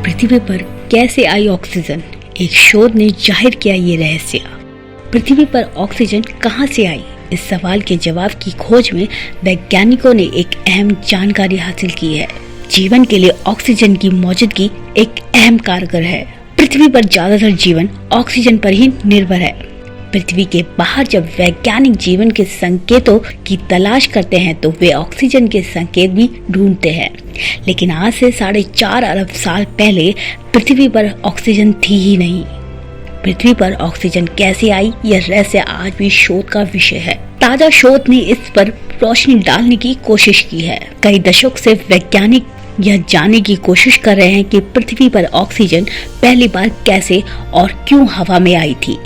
पृथ्वी पर कैसे आई ऑक्सीजन? एक शोध ने जाहिर किया ये रहस्य। पृथ्वी पर ऑक्सीजन कहां से आई? इस सवाल के जवाब की खोज में वैज्ञानिकों ने एक अहम जानकारी हासिल की है। जीवन के लिए ऑक्सीजन की मौजूदगी एक अहम कारगर है। पृथ्वी पर ज्यादातर जीवन ऑक्सीजन पर ही निर्भर है। पृथ्वी के बाहर जब वैज्ञानिक जीवन के संकेतों की तलाश करते हैं तो वे ऑक्सीजन के संकेत भी ढूंढते हैं। लेकिन आज से 4.5 अरब साल पहले पृथ्वी पर ऑक्सीजन थी ही नहीं। पृथ्वी पर ऑक्सीजन कैसे आई, यह रहस्य आज भी शोध का विषय है। ताजा शोध ने इस पर रोशनी डालने की कोशिश की है। कई दशक से वैज्ञानिक यह जानने की कोशिश कर रहे हैं कि पृथ्वी पर ऑक्सीजन पहली बार कैसे और क्यों हवा में आई थी।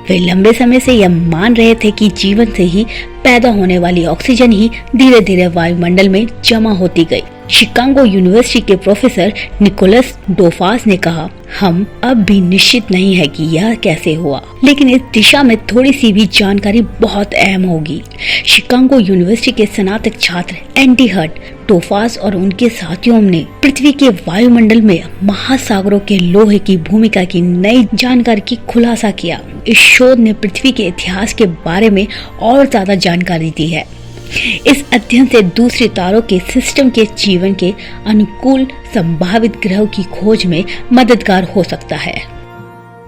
वे लंबे समय से यह मान रहे थे कि जीवन से ही पैदा होने वाली ऑक्सीजन ही धीरे धीरे वायुमंडल में जमा होती गई। शिकागो यूनिवर्सिटी के प्रोफेसर निकोलस डोफास ने कहा, हम अब भी निश्चित नहीं है कि यह कैसे हुआ, लेकिन इस दिशा में थोड़ी सी भी जानकारी बहुत अहम होगी। शिकागो यूनिवर्सिटी के स्नातक छात्र एंडी हर्ट, डोफास और उनके साथियों ने पृथ्वी के वायुमंडल में महासागरों के लोहे की भूमिका की नई जानकारी की खुलासा किया। इस शोध ने पृथ्वी के इतिहास के बारे में और ज्यादा जानकारी दी है। इस अध्ययन से दूसरे तारों के सिस्टम के जीवन के अनुकूल संभावित ग्रहों की खोज में मददगार हो सकता है।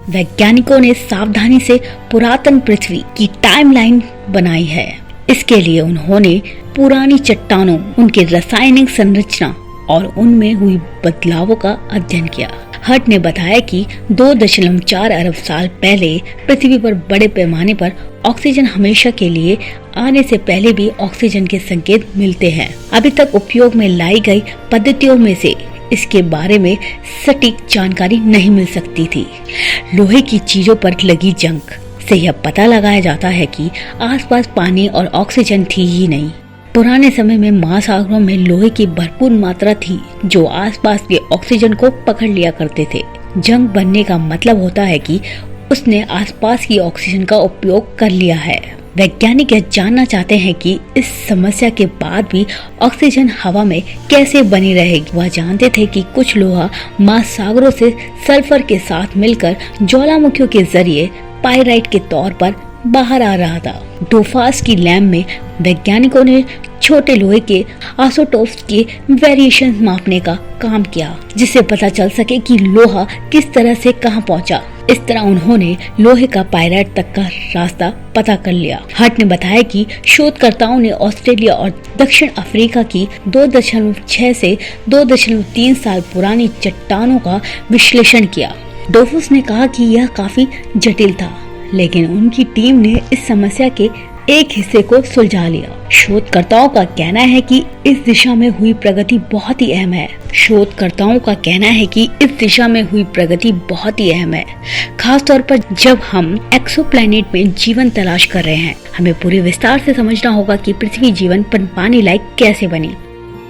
वैज्ञानिकों ने सावधानी से पुरातन पृथ्वी की टाइमलाइन बनाई है। इसके लिए उन्होंने पुरानी चट्टानों, उनके रासायनिक संरचना और उनमें हुई बदलावों का अध्ययन किया। हर्ट ने बताया कि 2.4 अरब साल पहले पृथ्वी पर बड़े पैमाने पर ऑक्सीजन हमेशा के लिए आने से पहले भी ऑक्सीजन के संकेत मिलते हैं। अभी तक उपयोग में लाई गई पद्धतियों में से इसके बारे में सटीक जानकारी नहीं मिल सकती थी। लोहे की चीजों पर लगी जंग से यह पता लगाया जाता है कि आसपास पानी और ऑक्सीजन थी ही नहीं। पुराने समय में महासागरों में लोहे की भरपूर मात्रा थी जो आसपास के ऑक्सीजन को पकड़ लिया करते थे। जंग बनने का मतलब होता है कि उसने आसपास की ऑक्सीजन का उपयोग कर लिया है। वैज्ञानिक यह जानना चाहते हैं कि इस समस्या के बाद भी ऑक्सीजन हवा में कैसे बनी रहेगी। वह जानते थे कि कुछ लोहा महासागरों से सल्फर के साथ मिलकर ज्वालामुखियों के जरिए पाइराइट के तौर पर बाहर आ रहा था। डोफास की लैब में वैज्ञानिकों ने छोटे लोहे के आइसोटोप्स के वेरिएशन मापने का काम किया, जिससे पता चल सके कि लोहा किस तरह से कहां पहुंचा। इस तरह उन्होंने लोहे का पाइराइट तक का रास्ता पता कर लिया। हर्ट ने बताया कि शोधकर्ताओं ने ऑस्ट्रेलिया और दक्षिण अफ्रीका की 2.6 से 2.3 साल पुरानी चट्टानों का विश्लेषण किया। डोफास ने कहा कि यह काफी जटिल था, लेकिन उनकी टीम ने इस समस्या के एक हिस्से को सुलझा लिया। शोधकर्ताओं का कहना है कि इस दिशा में हुई प्रगति बहुत ही अहम है। खास तौर पर जब हम एक्सोप्लैनेट में जीवन तलाश कर रहे हैं। हमें पूरे विस्तार से समझना होगा कि पृथ्वी जीवन पर पानी लायक कैसे बनी,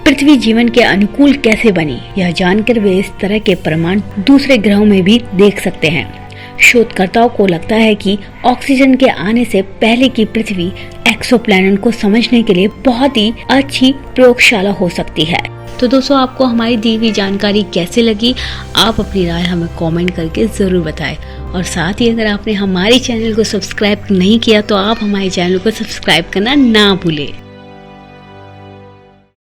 पृथ्वी जीवन के अनुकूल कैसे बनी। यह जानकर वे इस तरह के प्रमाण दूसरे ग्रहों में भी देख सकते हैं। शोधकर्ताओं को लगता है कि ऑक्सीजन के आने से पहले की पृथ्वी एक्सोप्लैनेट को समझने के लिए बहुत ही अच्छी प्रयोगशाला हो सकती है। तो दोस्तों, आपको हमारी दी हुई जानकारी कैसे लगी? आप अपनी राय हमें कमेंट करके जरूर बताएं। और साथ ही अगर आपने हमारे चैनल को सब्सक्राइब नहीं किया तो आप हमारे चैनल को सब्सक्राइब करना ना भूलें।